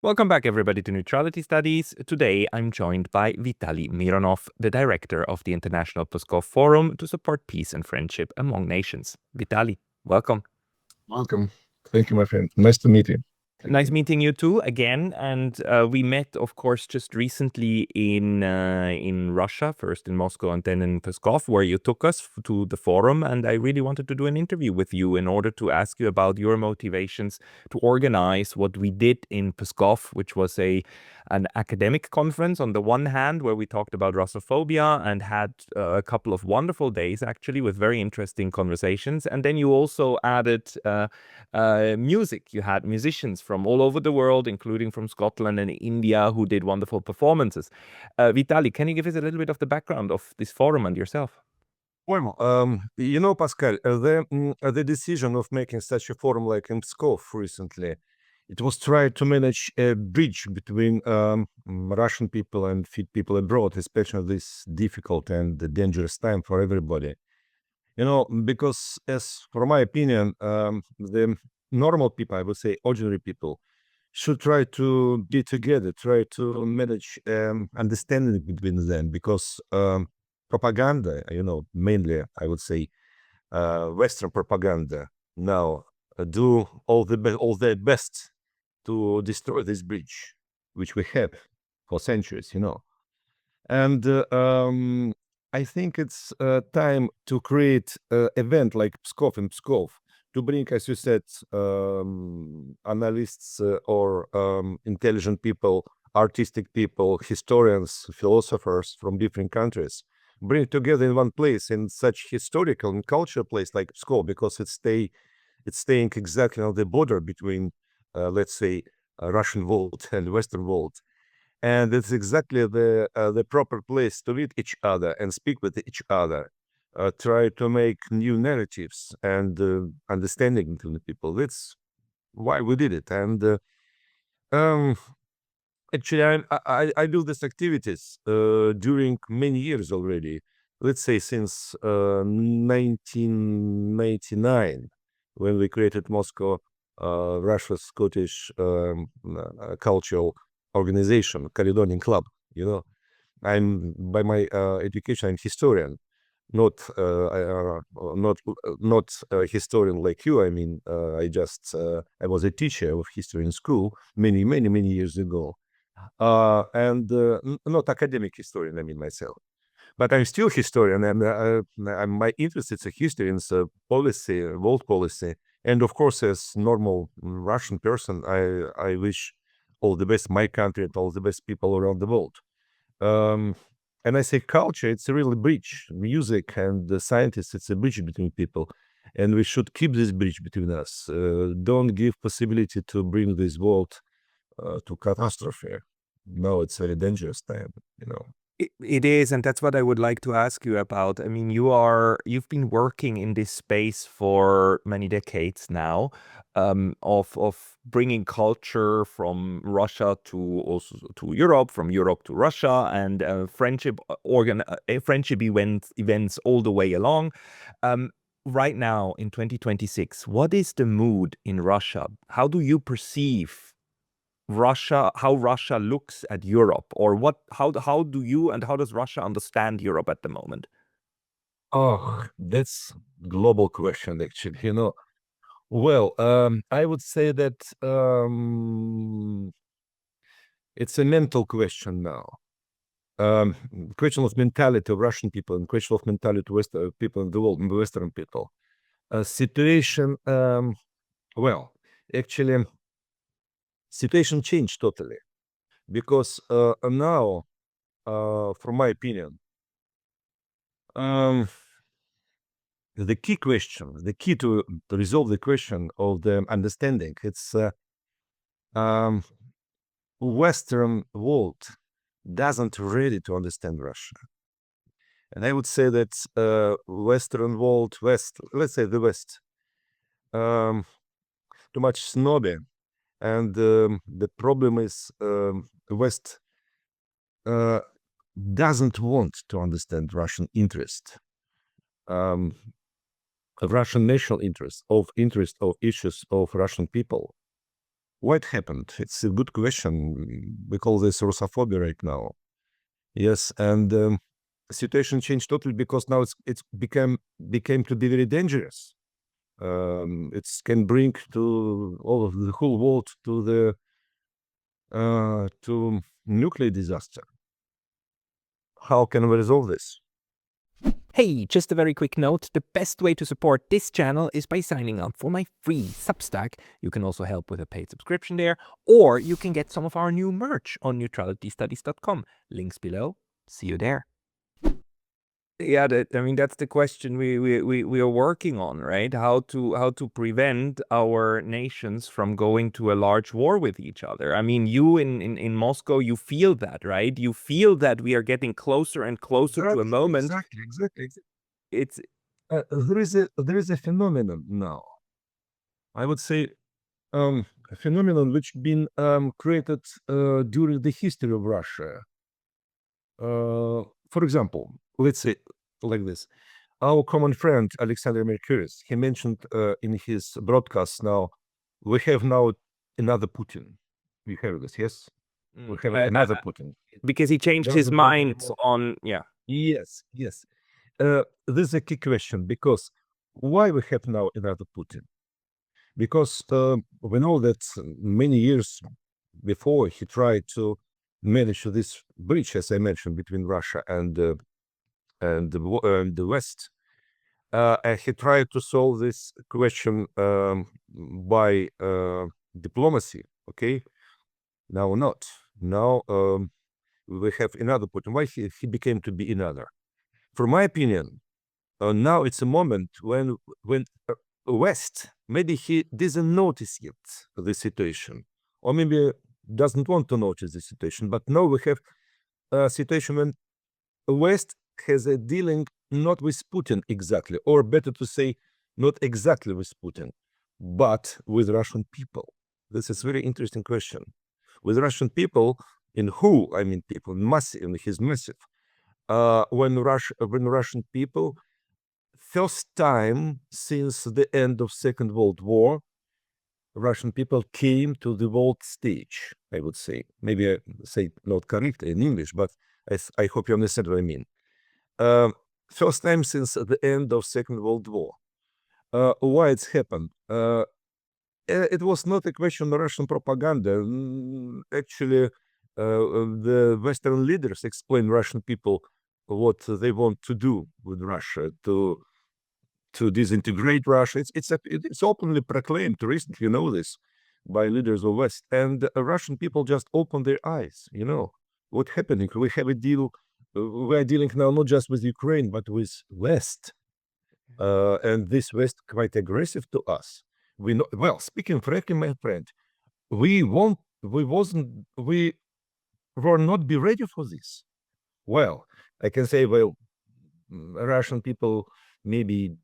Welcome back, everybody, to Neutrality Studies. Today, I'm joined by Vitaly Mironov, the director of the International Pskov Forum to support peace and friendship among nations. Vitaly, welcome. Welcome. Thank you, my friend. Nice to meet you. Nice meeting you too again. And we met, of course, just recently in Russia, first in Moscow and then in Pskov, where you took us to the forum. And I really wanted to do an interview with you in order to ask you about your motivations to organize what we did in Pskov, which was an academic conference on the one hand, where we talked about Russophobia and had a couple of wonderful days, actually, with very interesting conversations. And then you also added music. You had musicians from all over the world, including from Scotland and India, who did wonderful performances. Vitaly, can you give us a little bit of the background of this forum and yourself? Well, Pascal, the decision of making such a forum like in Pskov recently, it was try to manage a bridge between Russian people and people abroad, especially this difficult and dangerous time for everybody. Because as for my opinion, the normal people, I would say ordinary people, should try to be together, try to manage understanding between them, because propaganda, mainly I would say Western propaganda now do all their best to destroy this bridge, which we have for centuries, And I think it's time to create an event like Pskov in Pskov, to bring, as you said, analysts or intelligent people, artistic people, historians, philosophers from different countries, bring together in one place, in such historical and cultural place like Pskov, because it's staying exactly on the border between, let's say, Russian world and Western world. And it's exactly the proper place to meet each other and speak with each other, try to make new narratives and understanding to the people. That's why we did it. And um, actually, I do these activities during many years already. Let's say since 1999, when we created Moscow, Russia-Scottish cultural organization, Caledonian Club. I'm by my education, I'm historian, not not a historian like you. I mean, I was a teacher of history in school many years ago, and not academic historian. I mean myself, but I'm still historian, and my interest is a history and policy, world policy, and of course, as normal Russian person, I wish all the best my country and all the best people around the world. And I say culture, it's a real bridge. Music and the scientists, it's a bridge between people. And we should keep this bridge between us. Don't give possibility to bring this world to catastrophe. No, it's very dangerous time. It is, and that's what I would like to ask you about. I mean, you've been working in this space for many decades now, of bringing culture from Russia to also to Europe, from Europe to Russia, and friendship events all the way along. Right now in 2026, what is the mood in Russia? How do you perceive Russia, how Russia looks at Europe, or how do you and how does Russia understand Europe at the moment? Oh, that's global question, actually. Well, I would say that it's a mental question now. Question of mentality of Russian people and question of mentality of people in the world, Western people. Situation, well, actually, situation changed totally, because now, from my opinion, the key to resolve the question of the understanding, it's Western world doesn't ready to understand Russia. And I would say that Western world, let's say the West, too much snobby. And the problem is West doesn't want to understand Russian interest, Russian national interest of issues of Russian people. What happened? It's a good question. We call this Russophobia right now. Yes, and situation changed totally because now it's became to be very dangerous. It can bring to all of the whole world to nuclear disaster. How can we resolve this? Hey, just a very quick note. The best way to support this channel is by signing up for my free Substack. You can also help with a paid subscription there, or you can get some of our new merch on neutralitystudies.com. Links below. See you there. Yeah, that's the question we are working on, right? How to prevent our nations from going to a large war with each other. I mean, you in Moscow, you feel that, right? You feel that we are getting closer and closer to a moment. Exactly. It's There is a phenomenon now. I would say a phenomenon which been created during the history of Russia. For example, let's say like this. Our common friend Alexander Mercuris, he mentioned in his broadcast now, we have now another Putin. We have this, yes? We have another Putin. because he changed his mind on, yeah. Yes. This is a key question because why we have now another Putin? Because we know that many years before he tried to manage this bridge, as I mentioned, between Russia and the West. And he tried to solve this question by diplomacy. Okay, now not. Now we have another Putin. Why he became to be another? From my opinion, now it's a moment when West, maybe he doesn't notice yet the situation, or maybe doesn't want to notice the situation. But now we have a situation when West has a dealing not with Putin exactly, or better to say, not exactly with Putin, but with Russian people. This is a very interesting question. With Russian people, in who I mean people, massive, and he's massive. When Russian people, first time since the end of Second World War, Russian people came to the world stage, I would say. Maybe I say not correct in English, but I hope you understand what I mean. First time since the end of Second World War. Why it's happened? It was not a question of Russian propaganda. Actually, the Western leaders explained Russian people what they want to do with Russia to disintegrate Russia. It's openly proclaimed recently, you know this, by leaders of West, and Russian people just open their eyes. You know what's happening. We have a deal. We are dealing now not just with Ukraine but with West, and this West quite aggressive to us. We know well. Speaking frankly, my friend, we were not be ready for this. Well, I can say, well, Russian people maybe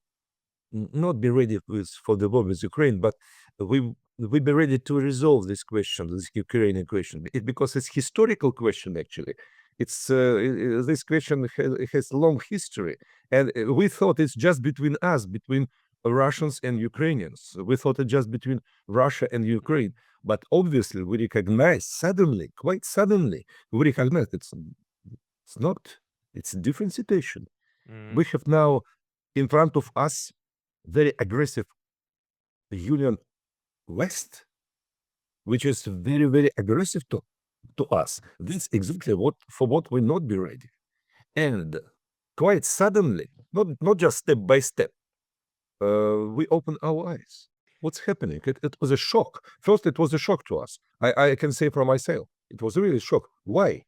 not be ready for the war with Ukraine, but we be ready to resolve this question, this Ukrainian question, because it's historical question actually. It's this question has long history, and we thought it's just between us, between Russians and Ukrainians. We thought it's just between Russia and Ukraine, but obviously we recognize suddenly, quite suddenly, we recognize it's not. It's a different situation. We have now in front of us very aggressive Union West, which is very, very aggressive to us. That's exactly what we not be ready. And quite suddenly, not just step by step, we open our eyes. What's happening? It was a shock. First, it was a shock to us. I can say for myself, it was really a shock. Why?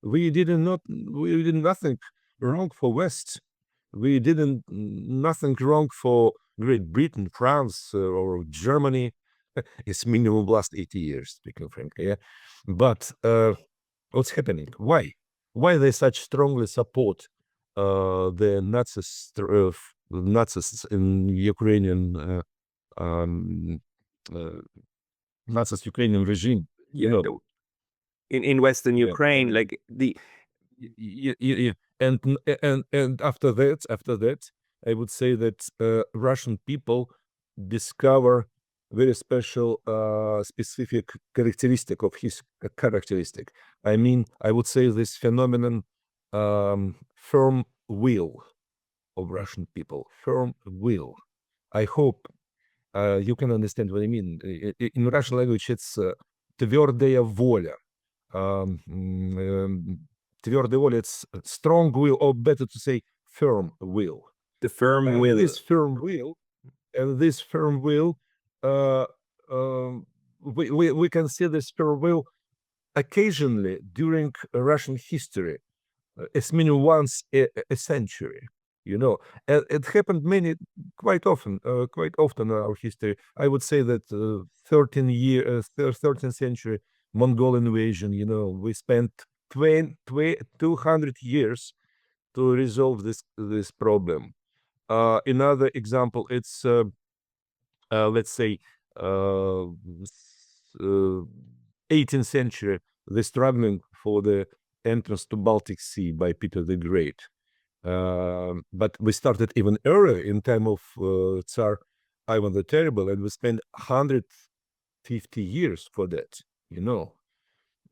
We did nothing wrong for West. We didn't nothing wrong for Great Britain, France, or Germany. It's minimum last 80 years, speaking frankly. Yeah? But what's happening? Why? Why they such strongly support the Nazis in Ukrainian Nazis Ukrainian regime? You know, in Western Ukraine, like yeah. And after that, I would say that Russian people discover very special, specific characteristic of his characteristic. I mean, I would say this phenomenon, firm will of Russian people, firm will. I hope you can understand what I mean. In Russian language, it's твердая воля. Твердая воля, it's strong will, or better to say firm will. The firm And will. this firm will, we can see this firm will occasionally during Russian history, as many once a century. You know, it happened quite often in our history. I would say that 13th century Mongol invasion. You know, we spent 200 years to resolve this problem. Another example, it's let's say 18th century, the struggling for the entrance to Baltic Sea by Peter the Great. But we started even earlier in time of Tsar Ivan the Terrible, and we spent 150 years for that. You know,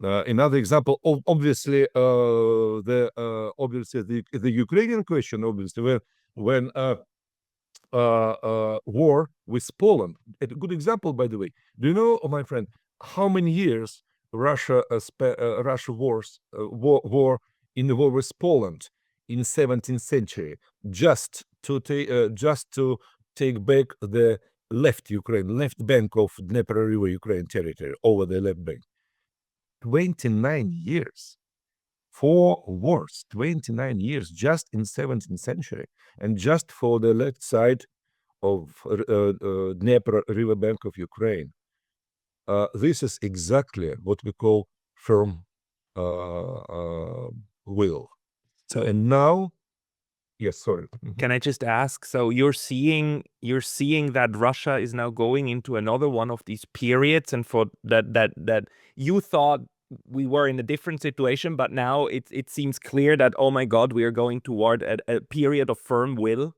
another example, obviously, the Ukrainian question, obviously, when war with Poland. A good example, by the way. Do you know, my friend, how many years Russia war in the war with Poland in 17th century just to take back the left bank of Dnieper River Ukraine territory over the left bank. 29 years. 4 wars, 29 years just in 17th century, and just for the left side of Dnieper riverbank of Ukraine. This is exactly what we call firm will. So, and now, yes, sorry. Can I just ask? So you're seeing that Russia is now going into another one of these periods, and for that you thought we were in a different situation, but now it seems clear that, oh my God, we are going toward a period of firm will.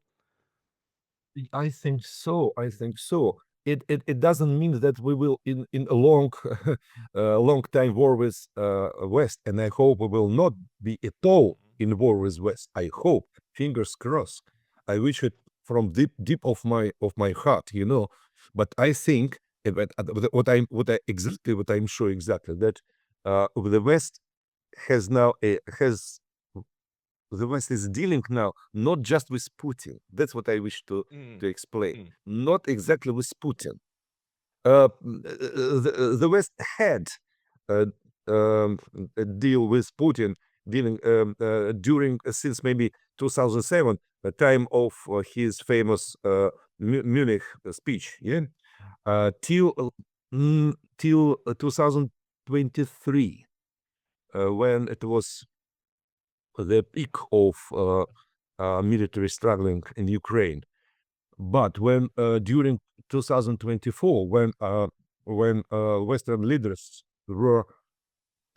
I think so. It doesn't mean that we will in a long long time war with West, and I hope we will not be at all in war with West. I hope, fingers crossed. I wish it from deep of my heart, you know. But I think what I'm sure exactly that the West the West is dealing now not just with Putin. That's what I wish to explain. Not exactly with Putin. The West had a deal with Putin during since maybe 2007, the time of his famous Munich speech, yeah, till 2023, when it was the peak of military struggling in Ukraine. But when during 2024, when Western leaders were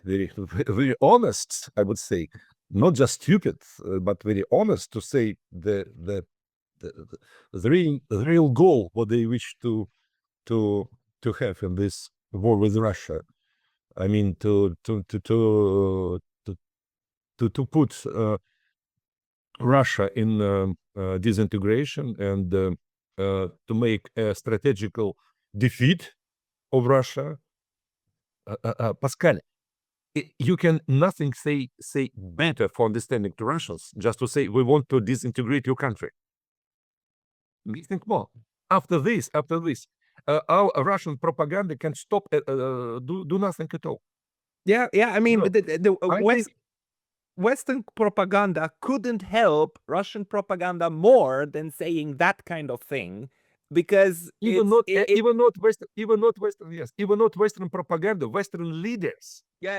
very honest, I would say, not just stupid, but very honest to say the real goal what they wish to have in this war with Russia. I mean, to put Russia in disintegration and to make a strategical defeat of Russia. Pascal, you can nothing say better for understanding to Russians, just to say we want to disintegrate your country. Think more. After this, our Russian propaganda can stop, do nothing at all. Yeah. I mean, No, Western propaganda couldn't help Russian propaganda more than saying that kind of thing, because even not Western propaganda, Western leaders. Yeah.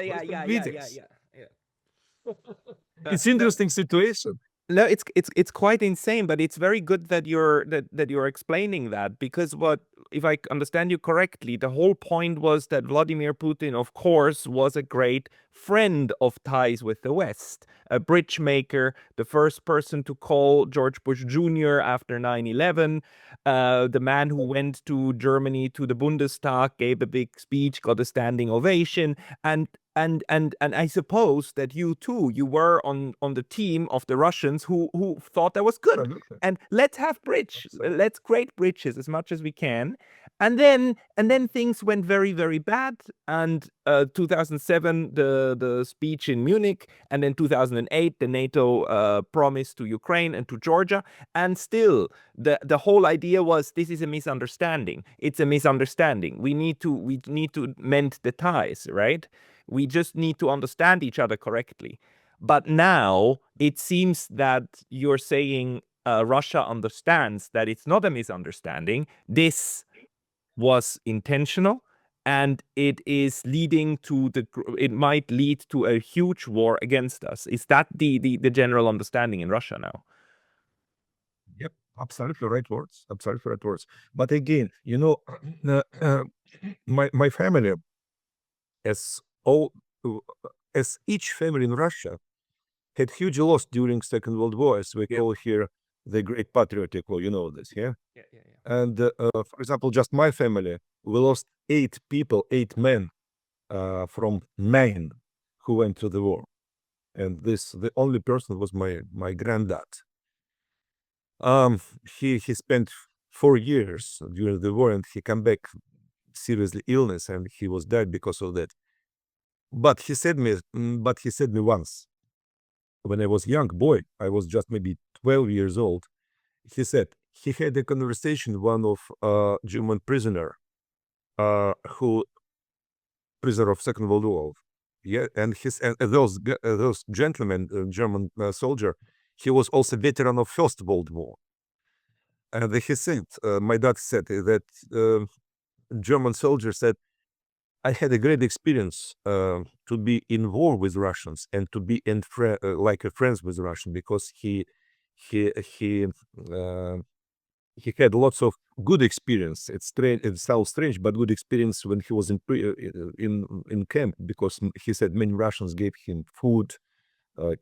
It's interesting situation. No, it's quite insane, but it's very good that you're explaining that, because what, if I understand you correctly, the whole point was that Vladimir Putin, of course, was a great friend of ties with the West, a bridge maker, the first person to call George Bush Jr. after 9/11, the man who went to Germany to the Bundestag, gave a big speech, got a standing ovation, and and I suppose that you too, you were on the team of the Russians who thought that was good. Absolutely. And let's have bridge. Absolutely. Let's create bridges as much as we can. And then things went very, very bad. And 2007, the speech in Munich, and then 2008, the NATO promise to Ukraine and to Georgia. And still, the whole idea was, this is a misunderstanding. It's a misunderstanding. We need to mend the ties, right? We just need to understand each other correctly. But now it seems that you're saying Russia understands that it's not a misunderstanding. This was intentional, and it is leading to it might lead to a huge war against us. Is that the general understanding in Russia now? Yep, absolutely right words. Absolutely right words. But again, my family, as all as each family in Russia, had huge loss during Second World War, as we call here the Great Patriotic War. You know this, yeah? Yeah, yeah, yeah. And for example, just my family, we lost 8 people, 8 men from 9 who went to the war. And the only person was my granddad. He spent 4 years during the war, and he came back seriously illness, and he was dead because of that. But he said me once, when I was young boy, I was just maybe 12 years old. He said he had a conversation one of German prisoner, who prisoner of Second World War. Yeah, and those gentlemen, German soldier, he was also veteran of First World War. And he said, my dad said that German soldier said, I had a great experience to be in war with Russians and to be like a friends with Russian, because he uh, he had lots of good experience. It's strange, it sounds strange, but good experience when he was in camp, because he said many Russians gave him food,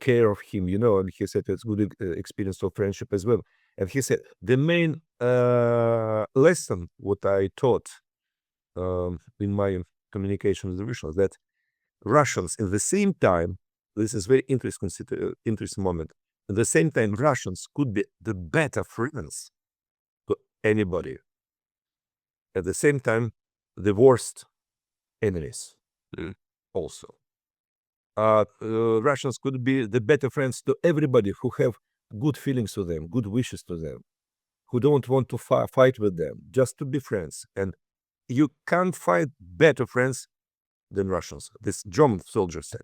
care of him, and he said it's good experience of friendship as well. And he said the main lesson what I taught in my communication with the Russians, that Russians in the same time, this is very interesting moment. At the same time, Russians could be the better friends to anybody. At the same time, the worst enemies also. Russians could be the better friends to everybody who have good feelings to them, good wishes to them, who don't want to fight with them, just to be friends. And you can't find better friends than Russians, this German soldier said.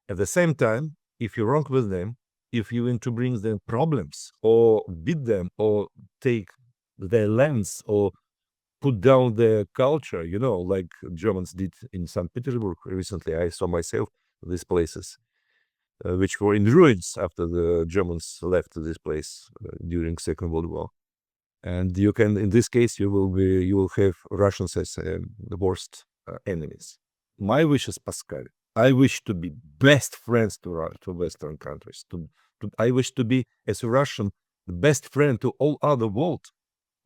At the same time, if you're wrong with them, if you want to bring them problems or beat them or take their lands or put down their culture, like Germans did in St. Petersburg recently. I saw myself these places, which were in ruins after the Germans left this place during Second World War. And you can, in this case, you will have Russians as the worst enemies. My wish is, Pascal, I wish to be best friends to Western countries. I wish to be, as a Russian, the best friend to all other world.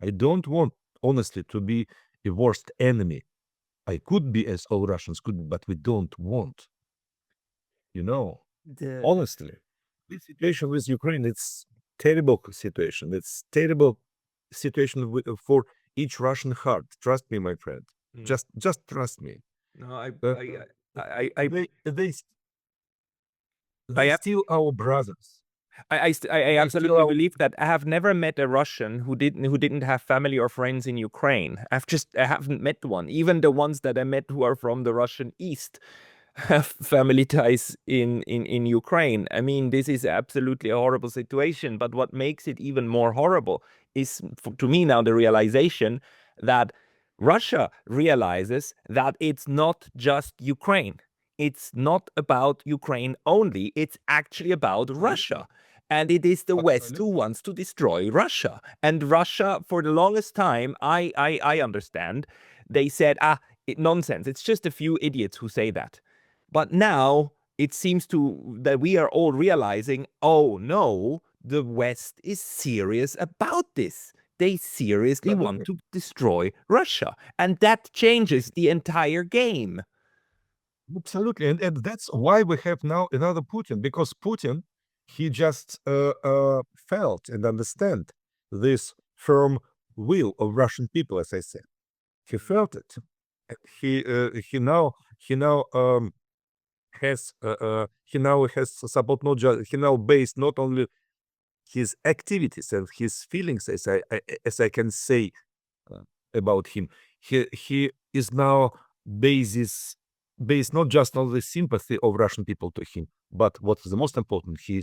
I don't want, honestly, to be a worst enemy. I could be, as all Russians could be, but we don't want. Honestly, this situation with Ukraine, it's terrible situation. It's terrible situation for each Russian heart. Trust me, my friend. Just trust me. No, They still our brothers. I absolutely believe that. I have never met a Russian who didn't have family or friends in Ukraine. I haven't met one. Even the ones that I met who are from the Russian East have family ties in Ukraine. I mean, this is absolutely a horrible situation. But what makes it even more horrible is, to me now, the realization that Russia realizes that it's not just Ukraine. It's not about Ukraine only. It's actually about Russia. And it is the West Absolutely. who wants to destroy Russia. And Russia, for the longest time, I understand, they said, nonsense. It's just a few idiots who say that. But now it seems that we are all realizing, oh no, the West is serious about this. They seriously want to destroy Russia. And that changes the entire game. Absolutely. And that's why we have now another Putin, because Putin, he just felt and understand this firm will of Russian people, as I said. He felt it. He now has support, not just he now based not only his activities and his feelings, as I can say uh, about him. He is now based not just on the sympathy of Russian people to him, but what is the most important, he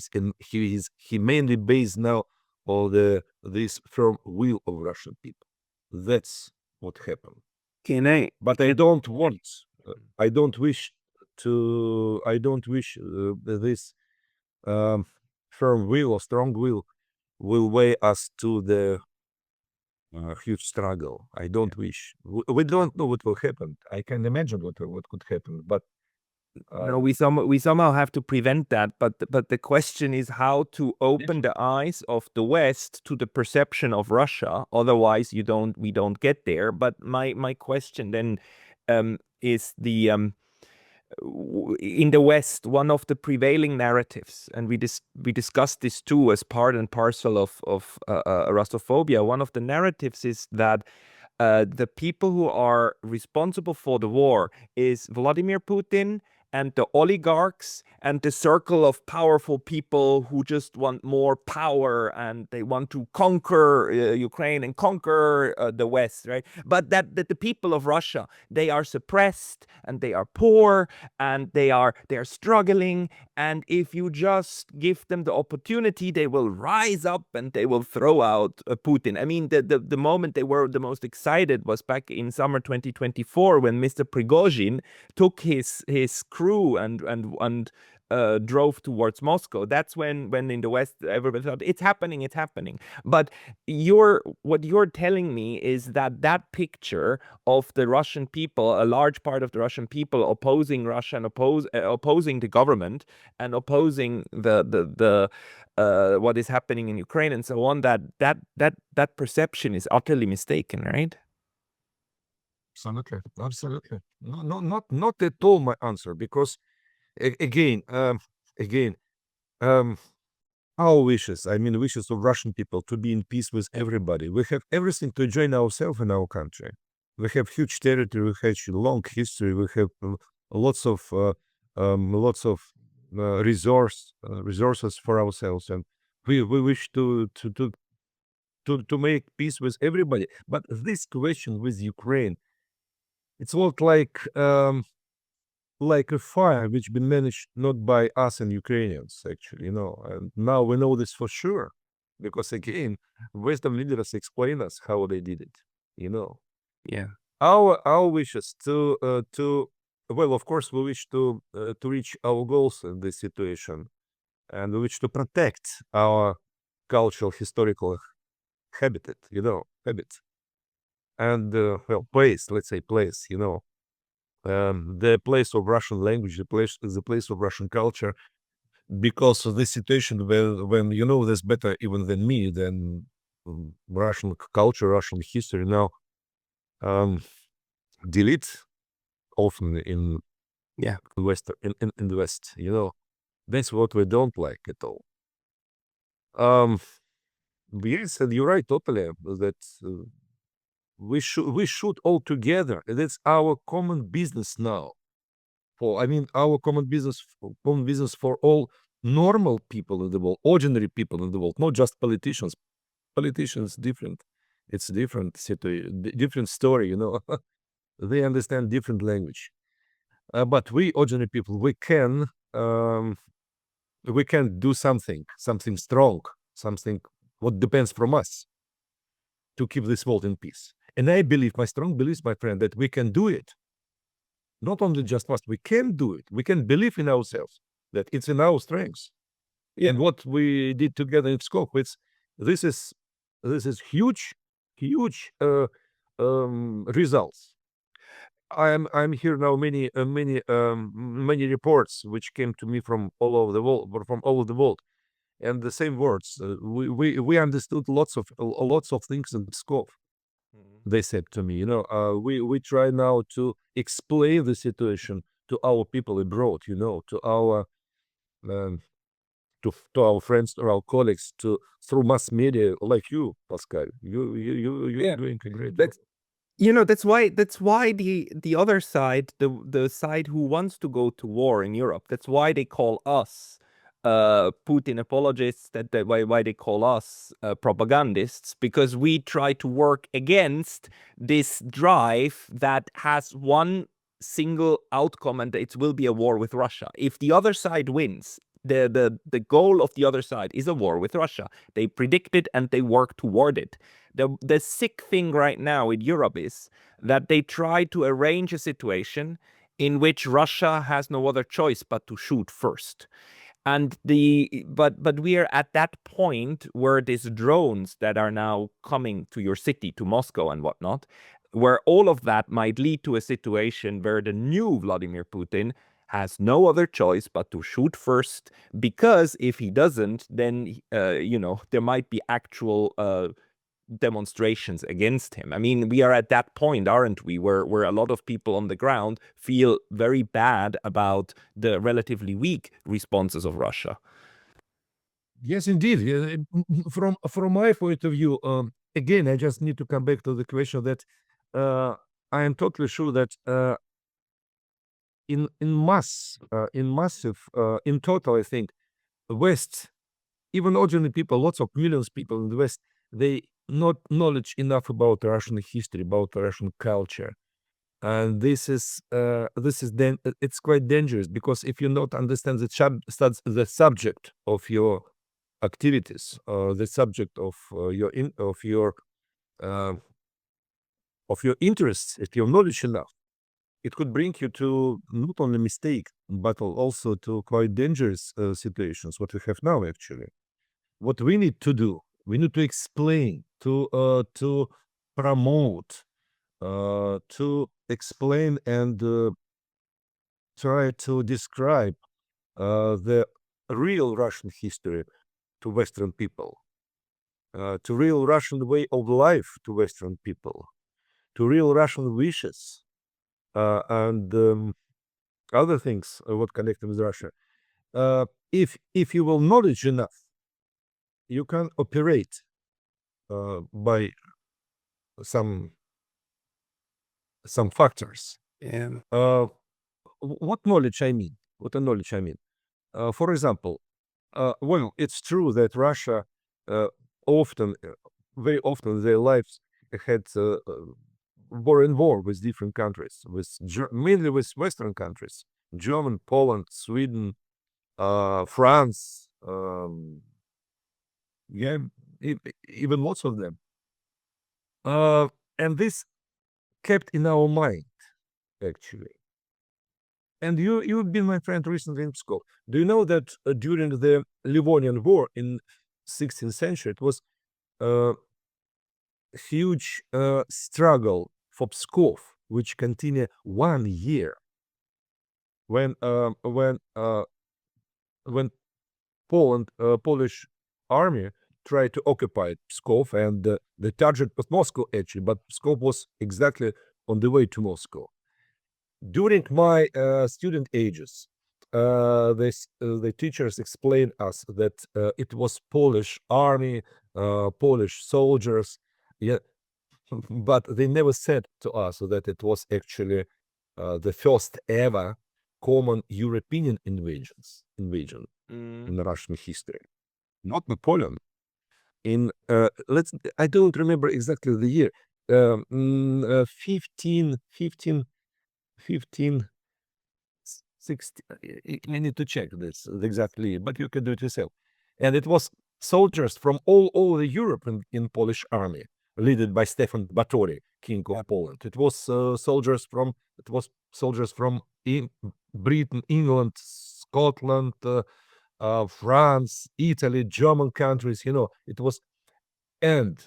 mainly based now on this firm will of Russian people. That's what happened. But I don't want, I don't wish this firm will or strong will weigh us to the huge struggle. I don't wish. We don't know what will happen. I can imagine what could happen, but No, we somehow have to prevent that. But the question is how to open the eyes of the West to the perception of Russia. Otherwise, we don't get there. But my question then is the in the West, one of the prevailing narratives, and we discussed this too as part and parcel of Russophobia. One of the narratives is that the people who are responsible for the war is Vladimir Putin and the oligarchs and the circle of powerful people who just want more power and they want to conquer Ukraine and conquer the West, right? But that the people of Russia, they are suppressed and they are poor and they are struggling, and if you just give them the opportunity, they will rise up and they will throw out Putin. I mean, the moment they were the most excited was back in summer 2024 when Mr. Prigozhin took his crew and drove towards Moscow. That's when in the West everybody thought it's happening. But what you're telling me is that picture of the Russian people, a large part of the Russian people opposing Russia and opposing the government and opposing the what is happening in Ukraine and so on, that perception is utterly mistaken, right? absolutely. No, not at all my answer, because again, our wishes, I mean, wishes of Russian people to be in peace with everybody. We have everything to join ourselves in our country. We have huge territory, we have long history, we have lots of resources for ourselves, and we wish to make peace with everybody. But this question with Ukraine, it's not like a fire which been managed not by us and Ukrainians, actually, and now we know this for sure, because again, Western leaders explain us how they did it. Yeah. Our wishes to well, of course, we wish to reach our goals in this situation, and we wish to protect our cultural, historical habitat, and well, place, let's say place, the place of Russian language, the place of Russian culture, because of the situation when you know this better even than me, then Russian culture, Russian history now delete often in West in the West. That's what we don't like at all. Yes, and you're right totally that we should all together. That's our common business now. Our common business for all normal people in the world, ordinary people in the world, not just politicians. Politicians different. It's different situation, different story. They understand different language. But we ordinary people, we can do something strong, something what depends from us to keep this world in peace. And I believe, my strong belief, my friend, that we can do it. Not only just us, we can do it. We can believe in ourselves, that it's in our strengths. And what we did together in Pskov, this is huge, huge results. I'm here now. Many reports which came to me from all over the world, and the same words. We understood lots of things in Pskov. They said to me, we try now to explain the situation to our people abroad, to our um, to our friends, to our colleagues, through mass media like you, Pascal. You're doing a great job. That's why the other side, the side who wants to go to war in Europe, that's why they call us Putin apologists, why they call us propagandists, because we try to work against this drive that has one single outcome, and it will be a war with Russia. If the other side wins, the goal of the other side is a war with Russia. They predict it and they work toward it. The sick thing right now in Europe is that they try to arrange a situation in which Russia has no other choice but to shoot first. And but we are at that point where these drones that are now coming to your city, to Moscow and whatnot, where all of that might lead to a situation where the new Vladimir Putin has no other choice but to shoot first, because if he doesn't, then there might be actual demonstrations against him. I mean, we are at that point, aren't we, where a lot of people on the ground feel very bad about the relatively weak responses of Russia. Yes, indeed. Yeah, from my point of view, again, I just need to come back to the question that I am totally sure that in total, I think West, even ordinary people, lots of millions of people in the West, they not knowledge enough about Russian history, about Russian culture, and then it's quite dangerous, because if you not understand the subject of your activities, the subject of uh, your interests, if your knowledge enough, it could bring you to not only mistake but also to quite dangerous situations. What we have now, actually, what we need to do, we need to explain, to promote, to explain and try to describe the real Russian history to Western people, to real Russian way of life to Western people, to real Russian wishes, and other things what connect with Russia. If you will knowledge enough, you can operate by some factors. Yeah. What knowledge I mean? What a knowledge I mean? For example, well, it's true that Russia uh, often, very often, their lives had war in war with different countries, mainly with Western countries, German, Poland, Sweden, France, yeah, even lots of them. And this kept in our mind, actually. And you've been my friend recently in Pskov. Do you know that during the Livonian War in 16th century, it was a huge struggle for Pskov, which continued 1 year, when Polish army tried to occupy Pskov, and the target was Moscow, actually, but Pskov was exactly on the way to Moscow. During my student ages, the teachers explained us that it was Polish army, Polish soldiers, yeah, but they never said to us that it was actually the first ever common European invasion in Russian history, not Napoleon. In I don't remember exactly the year. 15, 60. I need to check this exactly, but you can do it yourself. And it was soldiers from all over Europe in Polish army, led by Stefan Batory, King of Poland. It was soldiers from Britain, England, Scotland, France, Italy, German countries, it was, and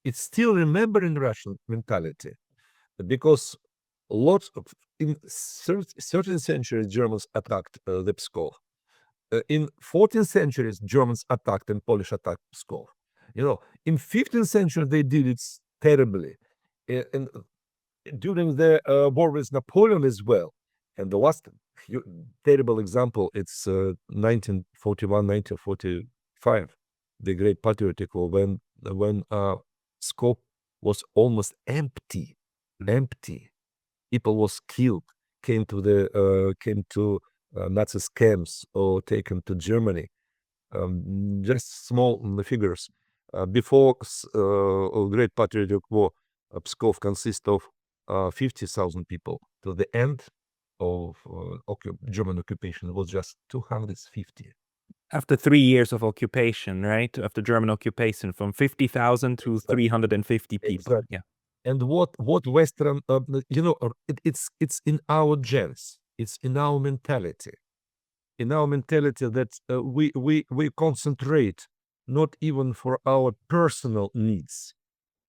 it's still remembered in Russian mentality because lots of, in 13th century, Germans attacked the Pskov. In 14th centuries, Germans attacked and Polish attacked Pskov. In 15th century, they did it terribly. And during the war with Napoleon as well. And the last terrible example, it's 1941, 1945, the Great Patriotic War, when Pskov was almost empty. People was killed, came to Nazi camps or taken to Germany. Just small figures. Before Great Patriotic War, Pskov consists of 50,000 people. To the end of German occupation, it was just 250. After 3 years of occupation, right? After German occupation, from 50,000 to 350 people. Exactly. Yeah. And what Western, it's in our genes. It's in our mentality. In our mentality that we concentrate not even for our personal needs,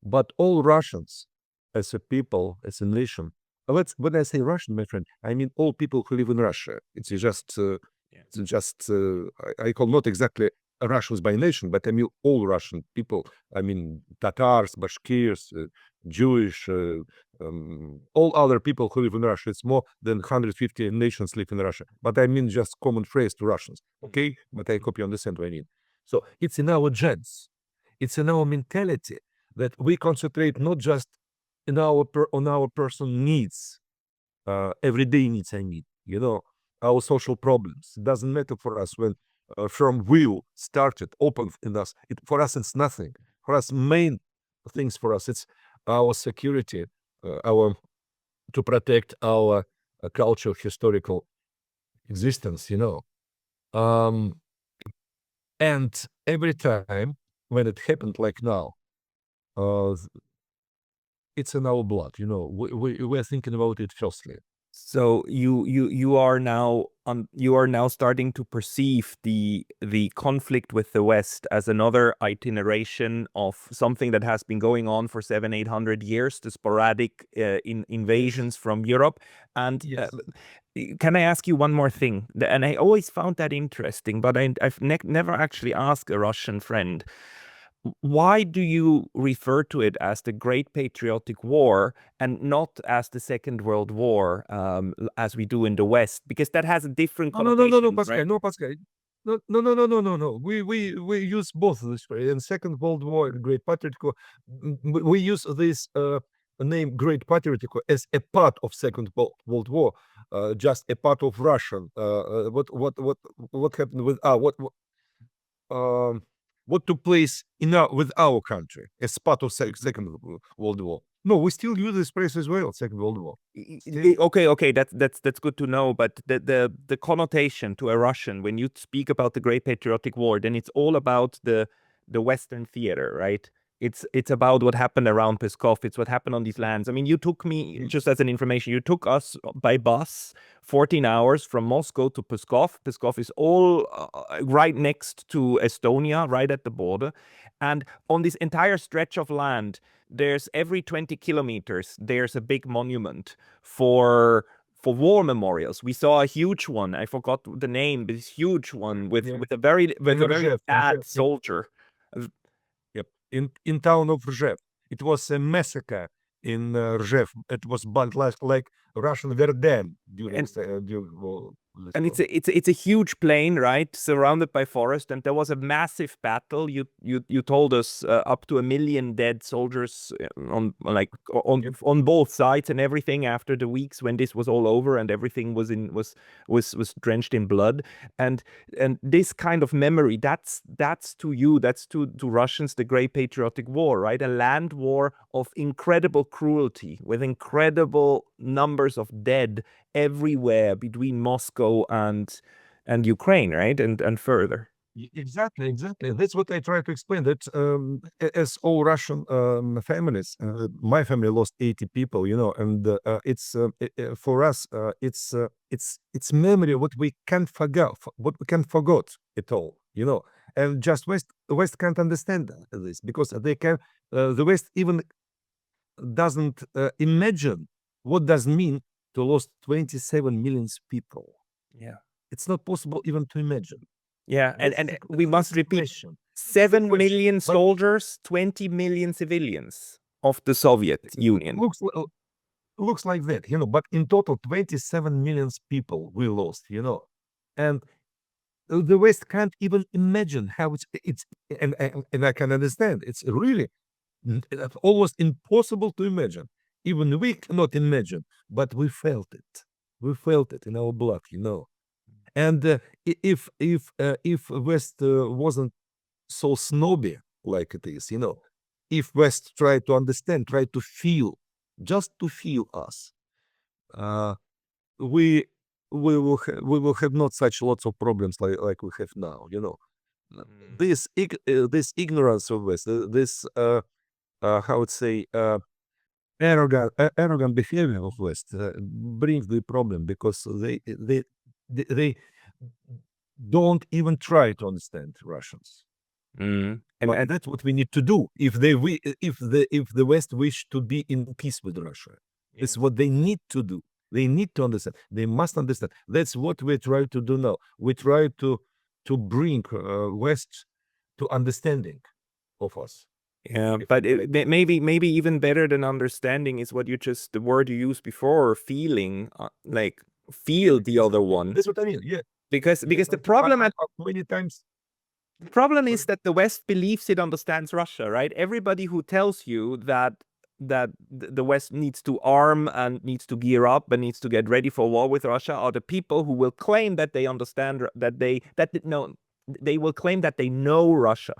but all Russians as a people, as a nation. When I say Russian, my friend, I mean all people who live in Russia. It's just I call not exactly Russians by nation, but I mean all Russian people. I mean Tatars, Bashkirs, Jewish, all other people who live in Russia. It's more than 150 nations live in Russia. But I mean just common phrase to Russians. Okay? But I hope you understand what I mean. So it's in our genes. It's in our mentality that we concentrate not just on our personal needs, everyday needs, I mean, our social problems. It doesn't matter for us when firm will started, opened in us. For us, it's nothing. For us, main things for us, it's our security, to protect our cultural, historical existence, and every time when it happened like now, it's in our blood, we're thinking about it firstly. So you are now starting to perceive the conflict with the West as another iteration of something that has been going on for 700-800 years, the sporadic invasions from Europe. And Yes. Can I ask you one more thing? And I always found that interesting, but I've never actually asked a Russian friend. Why do you refer to it as the Great Patriotic War and not as the Second World War, as we do in the West? Because that has a different connotation, No, Pascal, right? no, Pascal. No. We use both this phrase. In Second World War, Great Patriotic War, we use this name Great Patriotic War as a part of Second World War, just a part of Russian. What happened with what took place with our country as part of Second World War? No, we still use this phrase as well, Second World War. Okay, that's good to know. But the connotation to a Russian when you speak about the Great Patriotic War, then it's all about the Western theater, right? It's about what happened around Pskov. It's what happened on these lands. I mean, you took me, just as an information, you took us by bus 14 hours from Moscow to Pskov. Pskov is all right next to Estonia, right at the border. And on this entire stretch of land, there's every 20 kilometers, there's a big monument for war memorials. We saw a huge one. I forgot the name, but it's huge one with a very bad soldier. Yep. In town of Rzhev. It was a massacre in Rzhev. It was like Russian Verdun during war. And it's a huge plain, right, surrounded by forest, and there was a massive battle. You told us up to 1 million dead soldiers on both sides and everything after the weeks when this was all over and everything was drenched in blood. And this kind of memory, that's to you, that's to Russians, the Great Patriotic War, right? A land war of incredible cruelty with incredible numbers of dead everywhere between Moscow and Ukraine, right? And further. Exactly. That's what I try to explain. That as all Russian families, my family lost 80 people, and it's for us, it's memory what we can't forget, what we can't forget at all. And just West can't understand this because they can. The West even doesn't imagine what does mean to lose 27 million people. Yeah. It's not possible even to imagine. Yeah, and we must repeat, Question. 7 Question. million But soldiers, 20 million civilians of the Soviet Union. looks like that, but in total 27 million people we lost, and the West can't even imagine how it's and I can understand it's really almost impossible to imagine. Even we cannot imagine, but we felt it in our blood. And if West wasn't so snobby like it is, if West tried to understand, tried to feel, just to feel us, uh, we we will have not such lots of problems like we have now. This ignorance of West, this how would say arrogant behavior of West brings the problem because they don't even try to understand Russians. And But that's what we need to do if the West wish to be in peace with Russia. It's what they need to do. They need to understand. They must understand. That's what we try to do now. We try to bring West to understanding of us. yeah, but maybe even better than understanding is what the word you used before, feeling, like feel the other one. That's what I mean. Yeah. Because the problem many times. The problem is that the West believes it understands Russia, right? Everybody who tells you that the West needs to arm and needs to gear up and needs to get ready for war with Russia are the people who will claim that they understand they will claim that they know Russia.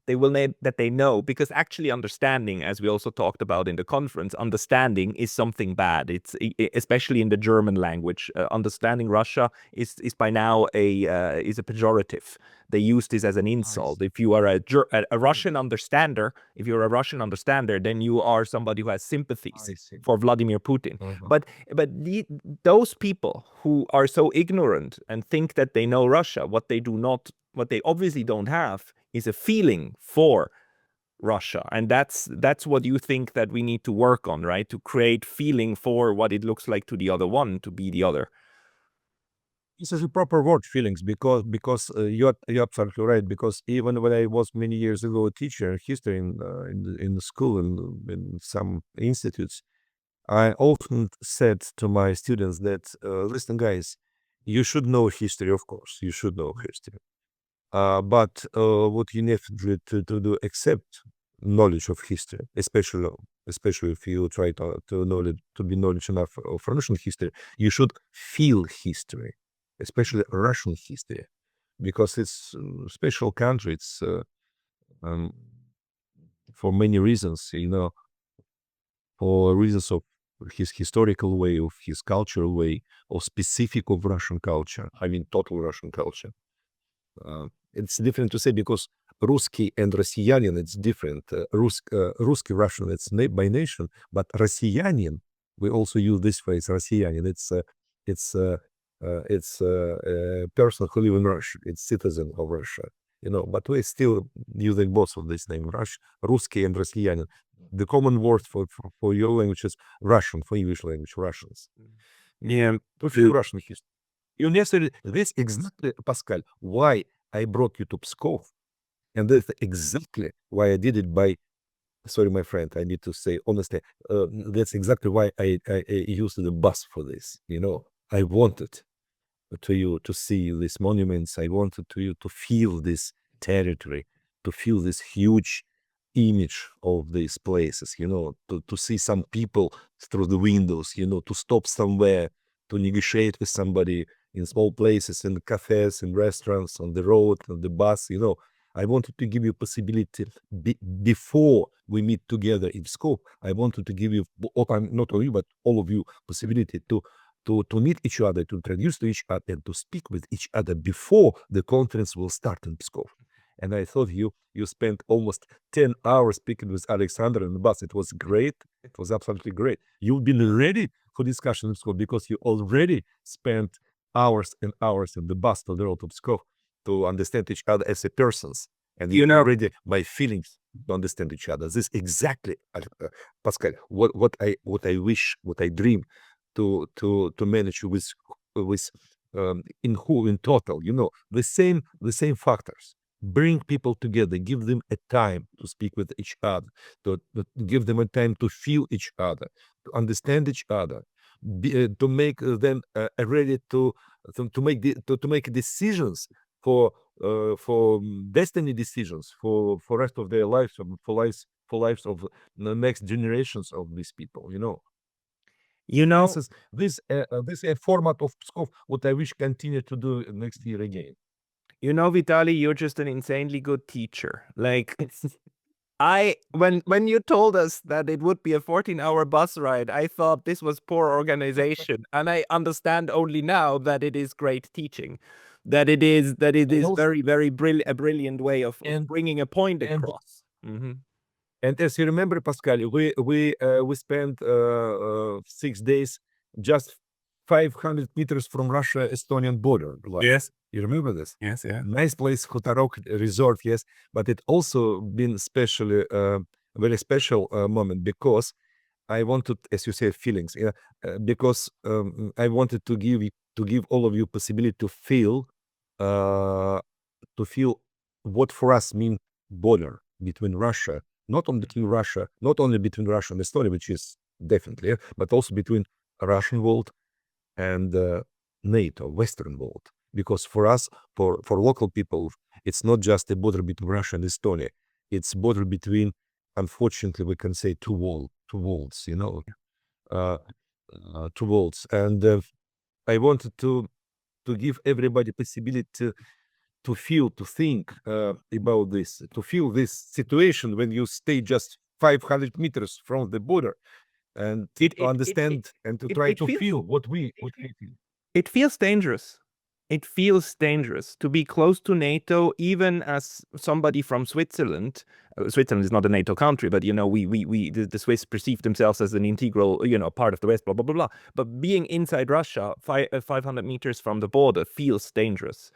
They will name that they know, because actually understanding, as we also talked about in the conference, understanding is something bad. It's especially in the German language. Understanding Russia is by now is a pejorative. They use this as an insult. If you are a Russian understander, if you're a Russian understander, then you are somebody who has sympathies for Vladimir Putin. But those people who are so ignorant and think that they know Russia, what they obviously don't have is a feeling for Russia. And that's what you think that we need to work on, right? To create feeling for what it looks like to the other one, to be the other. This is a proper word, feelings, because you're absolutely right. Because even when I was many years ago a teacher in history in the school and in some institutes, I often said to my students that listen, guys, you should know history, of course, you should know history. But what you need to do, accept knowledge of history, especially if you try to be knowledge enough of Russian history, you should feel history, especially Russian history, because it's a special country. It's um, for many reasons, for reasons of his historical way, of his cultural way, or specific of Russian culture. I mean, total Russian culture. It's different to say because Русский and Россиянин, it's different. Русский, Russian, it's by nation, but Россиянин, we also use this phrase, Россиянин. It's a person who live in Russia. It's citizen of Russia, but we're still using both of this name, Русский and Россиянин. The common word for your language is Russian, for English language, Russians. Yeah. Russian history. You necessarily, this exactly, Pascal, why I brought you to Pskov. And that's exactly why I did it sorry, my friend, I need to say honestly, that's exactly why I used the bus for this. I wanted you to see these monuments. I wanted you to feel this territory, to feel this huge image of these places, to see some people through the windows, to stop somewhere, to negotiate with somebody in small places, in cafes, in restaurants, on the road, on the bus, I wanted to give you possibility before we meet together in Pskov. I wanted to give you, not only you, but all of you, possibility to to meet each other, to introduce to each other, and to speak with each other before the conference will start in Pskov. And I thought you spent almost 10 hours speaking with Alexander on the bus. It was great. It was absolutely great. You've been ready for discussion in Pskov because you already spent hours and hours in the bus to the road to Pskov to understand each other as a persons. And you know already my feelings to understand each other. This is exactly, Pascal, what I wish, what I dream to manage with in total, the same factors. Bring people together, give them a time to speak with each other, to give them a time to feel each other, to understand each other, to make them ready to make decisions for destiny decisions for rest of their lives, for lives of the next generations of these people. This format of Pskov, what I wish continue to do next year again. Vitaly, you're just an insanely good teacher. Like, when you told us that it would be a 14-hour bus ride, I thought this was poor organization, and I understand only now that it is great teaching, that it is also, very, very a brilliant way of bringing a point across. And as you remember, Pascal, we spent 6 days just 500 meters from Russia-Estonian border. Yes. You remember this? Yes, yeah. Nice place, Khutorok resort, yes. But it also been especially very special moment because I wanted, as you say, feelings. Because I wanted to give all of you possibility to feel what for us mean border between Russia, not only between Russia and Estonia, which is definitely, but also between Russian world and NATO, Western world. Because for us, for local people, it's not just a border between Russia and Estonia. It's border between, unfortunately, we can say two worlds, two worlds. And I wanted to give everybody possibility to feel, to think about this, to feel this situation when you stay just 500 meters from the border, and to understand and to try to feel what we feel. It feels dangerous. It feels dangerous to be close to NATO, even as somebody from Switzerland. Switzerland is not a NATO country, but the Swiss perceive themselves as an integral, part of the West, blah blah blah blah. But being inside Russia, 500 meters from the border, feels dangerous.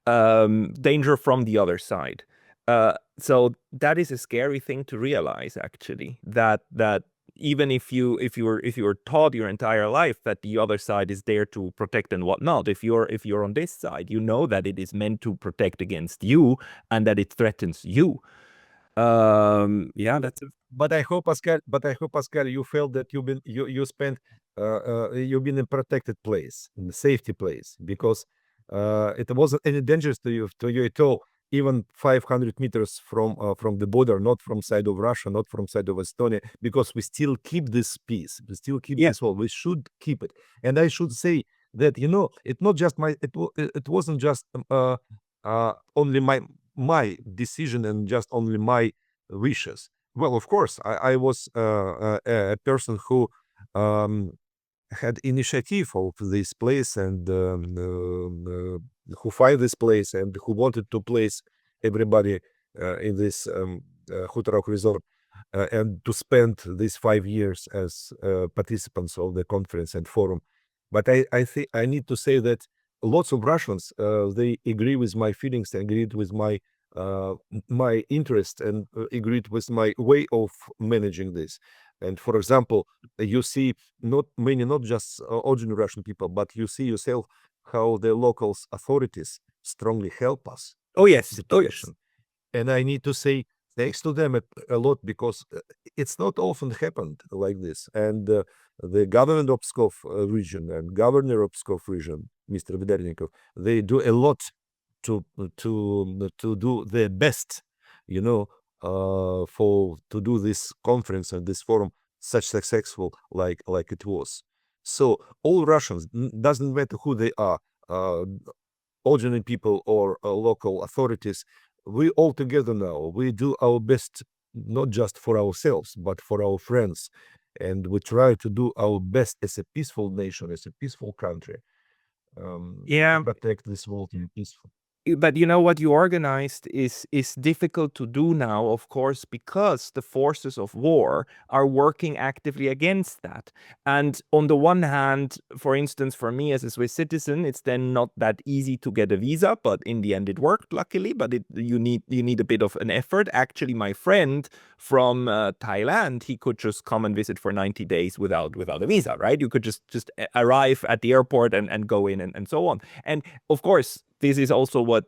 Danger from the other side. So that is a scary thing to realize, actually. That even if you were taught your entire life that the other side is there to protect and whatnot, if you're on this side, you know that it is meant to protect against you and that it threatens you. That's. But I hope, Pascal, you felt that you've been in a protected place, in a safety place, because it wasn't any dangerous to you at all. Even 500 meters from the border, not from side of Russia, not from side of Estonia, because we still keep this peace, we still keep this wall. We should keep it. And I should say that it's not just it wasn't just only my decision and just only my wishes. Well, of course, I was a person who had initiative of this place and who find this place and who wanted to place everybody in this Khutorok resort and to spend these 5 years as participants of the conference and forum. But I think I need to say that lots of Russians, they agree with my feelings, agreed with my interest, and agreed with my way of managing this. And for example, you see not just ordinary Russian people, but you see yourself how the local authorities strongly help us. Oh yes. And I need to say thanks to them a lot, because it's not often happened like this. And the government of Pskov region and governor of Pskov region, Mr. Vedernnikov, they do a lot to do their best, to do this conference and this forum such successful like it was. So all Russians, doesn't matter who they are, ordinary people or local authorities, we all together now, we do our best, not just for ourselves, but for our friends. and we try to do our best as a peaceful nation, as a peaceful country, Yeah, to protect this world in peaceful. but you know what you organized is difficult to do now, of course, because the forces of war are working actively against that. And on the one hand, for instance, for me as a Swiss citizen, it's then not that easy to get a visa, but in the end it worked, luckily. But you need a bit of an effort. Actually, my friend from Thailand, he could just come and visit for 90 days without a visa, right? You could just arrive at the airport and go in and so on. And of course, this is also what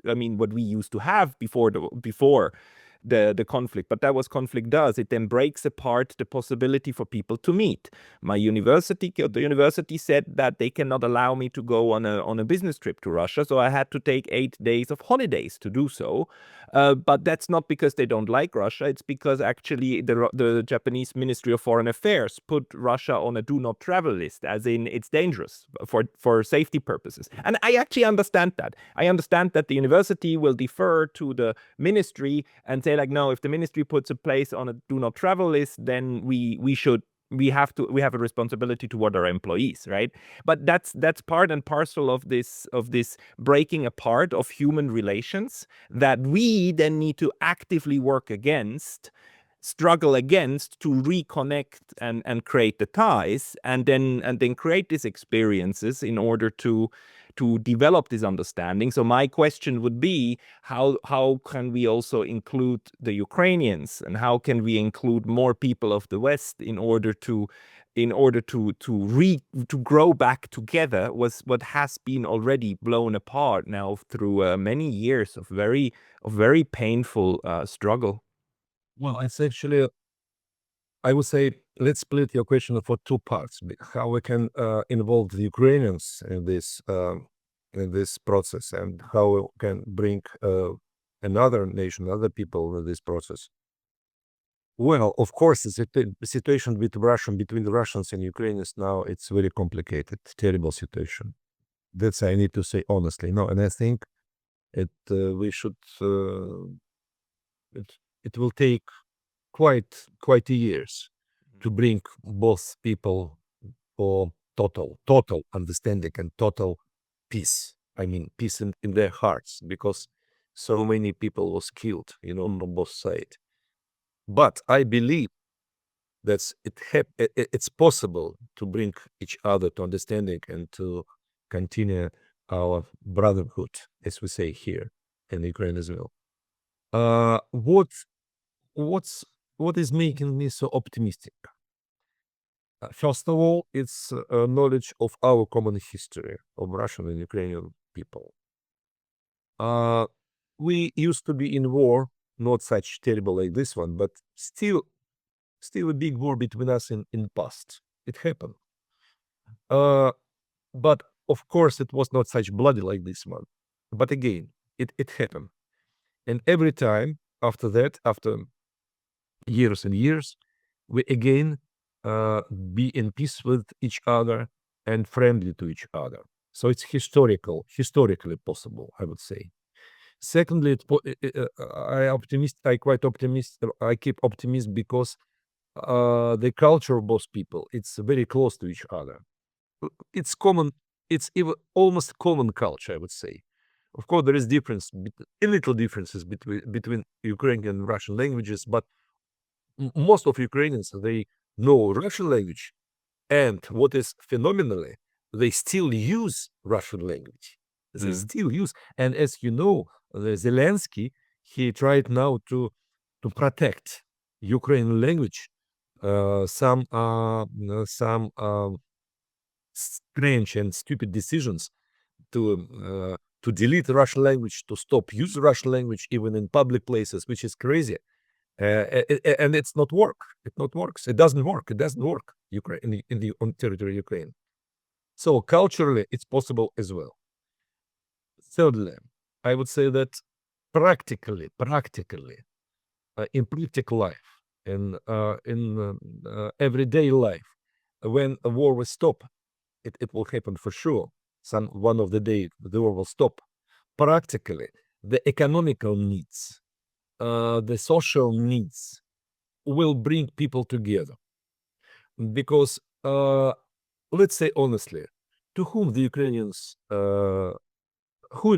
I mean, what we used to have before the conflict. But that was conflict does. It then breaks apart the possibility for people to meet. The university said that they cannot allow me to go on a business trip to Russia, so I had to take 8 days of holidays to do so. But that's not because they don't like Russia. It's because actually the Japanese Ministry of Foreign Affairs put Russia on a do not travel list, as in it's dangerous for safety purposes. And I actually understand that. I understand that the university will defer to the ministry and say like, no, if the ministry puts a place on a do not travel list, then we have a responsibility toward our employees, right? But that's part and parcel of this breaking apart of human relations that we then need to actively work against, struggle against, to reconnect and create the ties, and then create these experiences in order to develop this understanding. So my question would be, how can we also include the Ukrainians, and how can we include more people of the West in order to grow back together was what has been already blown apart now through many years of very painful struggle. Well, it's actually, I would say, let's split your question for two parts. How we can involve the Ukrainians in this process, and how we can bring another nation, other people in this process. Well, of course, the situation between the Russians and Ukrainians now, it's very complicated, terrible situation. That's I need to say honestly. No, and I think we should it will take quite years to bring both people for total understanding and total peace. I mean, peace in their hearts, because so many people was killed, on both sides. But I believe that it's possible to bring each other to understanding and to continue our brotherhood, as we say here in Ukraine as well. What is making me so optimistic? First of all, it's knowledge of our common history of Russian and Ukrainian people. We used to be in war, not such terrible like this one, but still a big war between us in past. It happened. But of course, it was not such bloody like this one. But again, it happened. And every time after that, after years and years, we again be in peace with each other and friendly to each other. So it's historically possible, I would say. Secondly, I keep optimism because the culture of both people, it's very close to each other. It's common, it's even almost common culture, I would say. Of course, there is little differences between Ukrainian and Russian languages, but most of Ukrainians, they know Russian language, and what is phenomenally, they still use Russian language. They still use, and as you know, Zelensky, he tried now to protect Ukrainian language. Some strange and stupid decisions to delete Russian language, to stop use Russian language even in public places, which is crazy. And it's not work. It not works. It doesn't work. It doesn't work. Ukraine in the on territory of Ukraine. So culturally, it's possible as well. Thirdly, I would say that practically, in practical life, in everyday life, when a war will stop, it will happen for sure. One of the day the war will stop. Practically, the economical needs, the social needs will bring people together. because let's say honestly, to whom the Ukrainians who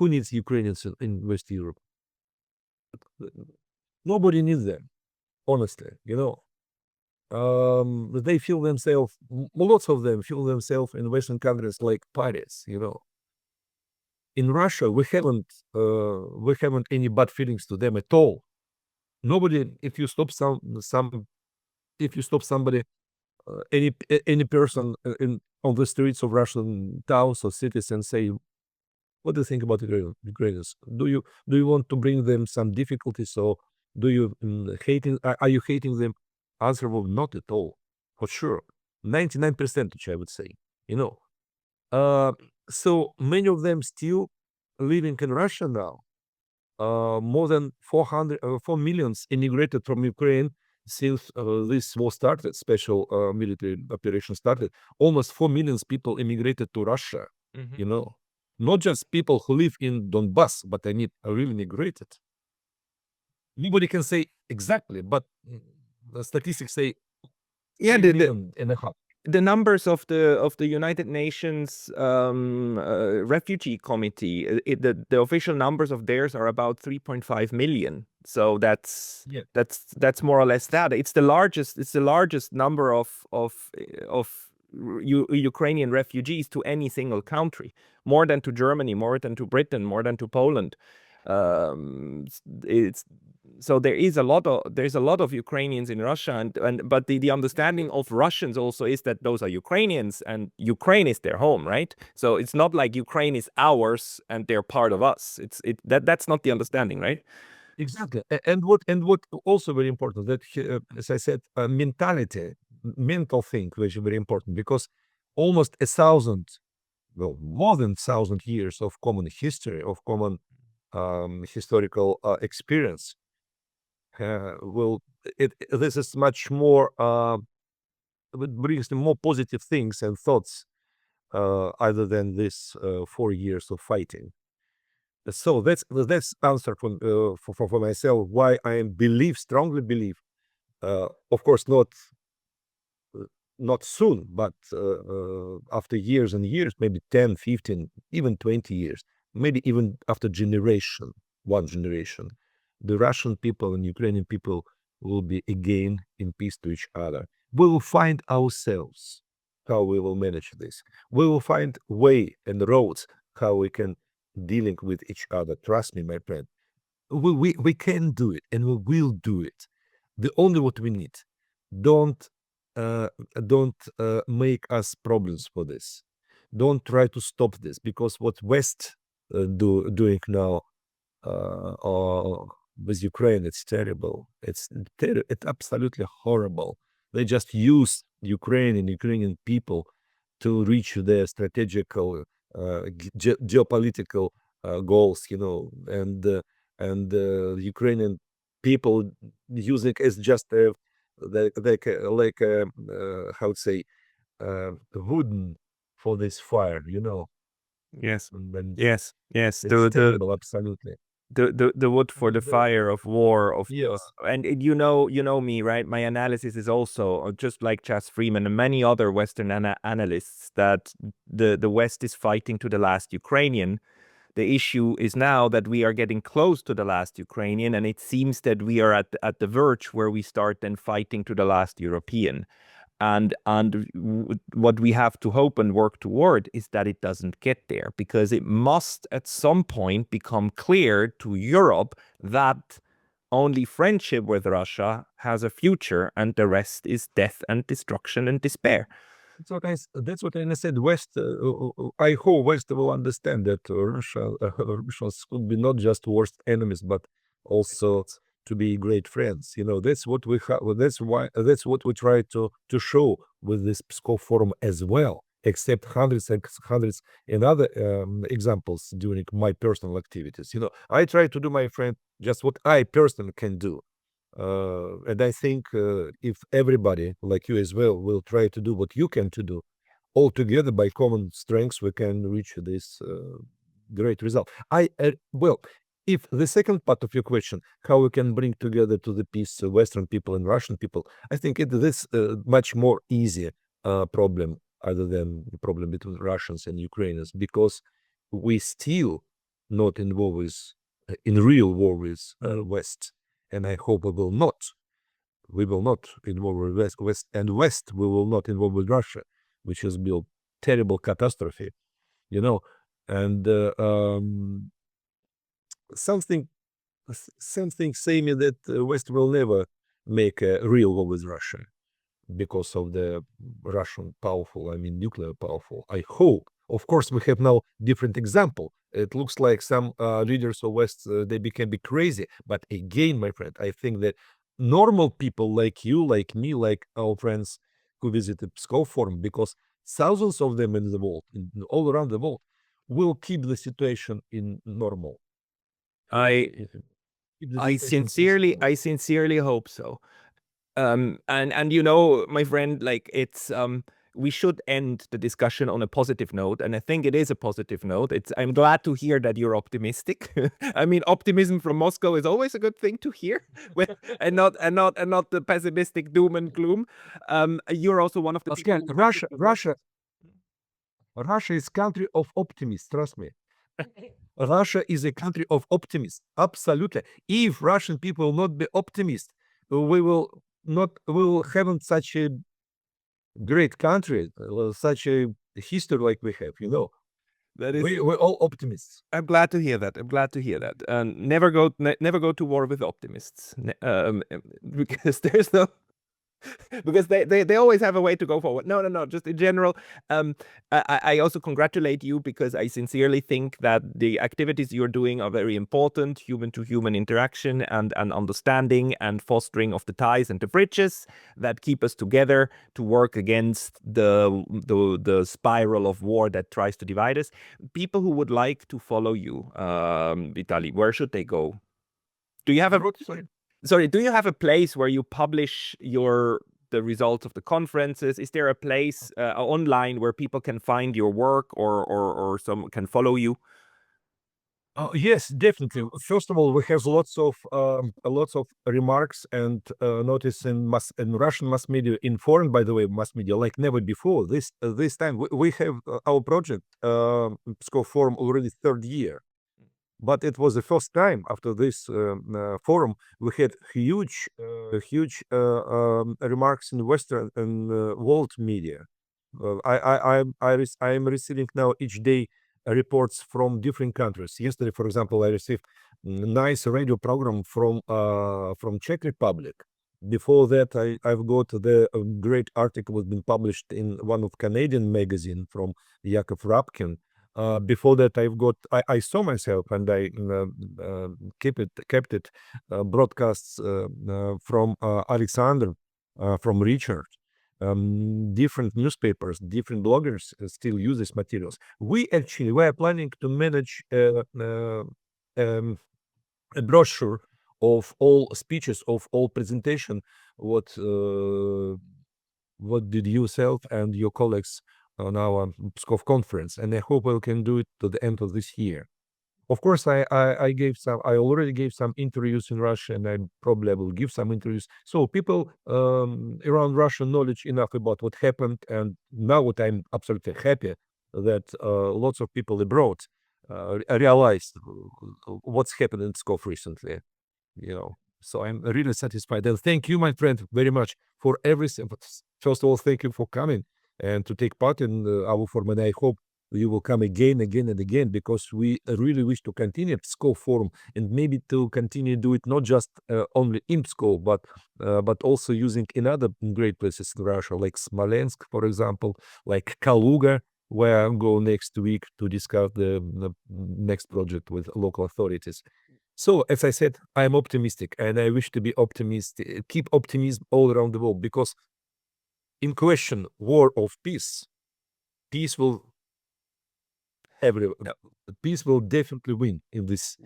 needs Ukrainians in West Europe? Nobody needs them, honestly, you know. They feel themselves, lots of them feel themselves in Western countries like pirates, you know. In Russia, we haven't any bad feelings to them at all. Nobody, if you stop somebody, any person on the streets of Russian towns or cities and say, what do you think about Ukrainians? Do you want to bring them some difficulties, or do you are you hating them? Answer will not at all, for sure. 99%, I would say, you know. So many of them still living in Russia now. More than 4 millions immigrated from Ukraine since this war started, special military operation started. Almost 4 millions people immigrated to Russia, you know. Not just people who live in Donbass, but I need really immigrated. Nobody can say exactly, but the statistics say Yeah, 3 million and a half. the numbers of the United Nations Refugee Committee, the official numbers of theirs are about 3.5 million. So that's more or less that. It's the largest number of Ukrainian refugees to any single country, more than to Germany, more than to Britain, more than to Poland. It's so there's a lot of Ukrainians in Russia, but the understanding of Russians also is that those are Ukrainians and Ukraine is their home, right? So it's not like Ukraine is ours and they're part of us. That's not the understanding, right? Exactly. And what also very important, that as I said, mental thing, which is very important, because almost 1,000, well, more than 1,000 years of common history, of common historical experience, this is much more, it brings more positive things and thoughts other than this 4 years of fighting. So that's answer for myself why I strongly believe, of course not soon, but after years and years, maybe 10, 15, even 20 years, maybe even after one generation, the Russian people and Ukrainian people will be again in peace to each other. We will find ourselves how we will manage this. We will find way and roads how we can dealing with each other. Trust me, my friend. We can do it, and we will do it. The only what we need, don't uh, don't make us problems for this. Don't try to stop this, because what West doing now with Ukraine, it's terrible. It's absolutely horrible. They just use Ukraine and Ukrainian people to reach their strategical, geopolitical goals, you know, and Ukrainian people using as just like how to say wooden for this fire, you know. Yes. And Yes. it's terrible, absolutely. The wood for the fire of war of Yes. and you know me, right? My analysis is also just like Chas Freeman and many other Western analysts, that the West is fighting to the last Ukrainian. The issue is now that we are getting close to the last Ukrainian, and it seems that we are at the verge where we start then fighting to the last European. And what we have to hope and work toward is that it doesn't get there, because it must at some point become clear to Europe that only friendship with Russia has a future and the rest is death and destruction and despair. That's what I said. West, I hope West will understand that Russians could be not just worst enemies, but also to be great friends. You know, that's what we have. That's what we try to show with this Pskov Forum as well. Except hundreds and hundreds and other examples during my personal activities. You know, I try to do, my friend, just what I personally can do. And I think if everybody, like you as well, will try to do what you can to do, all together by common strengths, we can reach this great result. Well, if the second part of your question, how we can bring together to the peace Western people and Russian people, I think it is much more easy problem other than the problem between Russians and Ukrainians, because we still not involved with in real war with West, and I hope we will not. We will not involve with West, and West we will not involve with Russia, which has been terrible catastrophe, and something say me that West will never make a real war with Russia because of the Russian powerful, nuclear powerful. I hope. Of course, we have now different example. It looks like some leaders of West, they became be crazy. But again, my friend, I think that normal people like you, like me, like our friends who visited Pskov Forum, because thousands of them in the world, all around the world, will keep the situation in normal. I sincerely hope so. And my friend, like it's we should end the discussion on a positive note, and I think it is a positive note. I'm glad to hear that you're optimistic. I mean, optimism from Moscow is always a good thing to hear, and not the pessimistic doom and gloom. You're also one of the people. Russia is country of optimists. Trust me. Russia is a country of optimists. Absolutely. If Russian people will not be optimists, we will haven't such a great country, such a history like we have, That is, we're all optimists. I'm glad to hear that. And never go to war with optimists, because there's no because they always have a way to go forward. No, just in general. I also congratulate you, because I sincerely think that the activities you're doing are very important: human-to-human interaction and understanding and fostering of the ties and the bridges that keep us together to work against the spiral of war that tries to divide us. People who would like to follow you, Vitaly, where should they go? Do you have do you have a place where you publish the results of the conferences? Is there a place online where people can find your work, or some can follow you? Yes, definitely. First of all, we have lots of remarks and notice in Russian mass media, in foreign, by the way, mass media, like never before. This time we have our project Pskov Forum already third year. But it was the first time after this forum we had huge remarks in Western and world media. I am receiving now each day reports from different countries. Yesterday, for example, I received a nice radio program from Czech Republic. Before that, I've got the great article was been published in one of Canadian magazine from Yakov Rabkin. Before that, I saw myself, and I kept it broadcasts from Alexander, from Richard. Different newspapers, different bloggers still use these materials. We are planning to manage a brochure of all speeches, of all presentation. What did you yourself and your colleagues on our Pskov conference, and I hope we can do it to the end of this year. Of course, I already gave some interviews in Russia, and I probably will give some interviews. So people around Russia knowledge enough about what happened, and now what I'm absolutely happy that lots of people abroad realized what's happened in Pskov recently. So I'm really satisfied. And thank you, my friend, very much for everything. First of all, thank you for coming and to take part in our forum. And I hope you will come again and again, because we really wish to continue Pskov Forum, and maybe to continue do it not just only in Pskov, but also using in other great places in Russia, like Smolensk, for example, like Kaluga, where I'll go next week to discuss the next project with local authorities. So, as I said, I'm optimistic, and I wish to be optimistic, keep optimism all around the world, because in question war of peace will peace will definitely win in this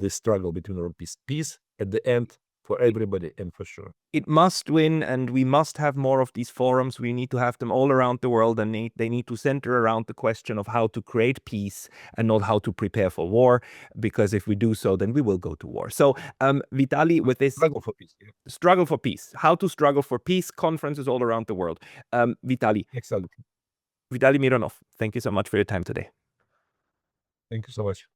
struggle between our peace. Peace at the end for everybody and for sure. It must win, and we must have more of these forums. We need to have them all around the world, and they need to center around the question of how to create peace and not how to prepare for war, because if we do so, then we will go to war. So, Vitaly, with this Struggle for peace. Yeah. struggle for peace, how to struggle for peace, conferences all around the world. Vitaly Excellent. Mironov, thank you so much for your time today. Thank you so much.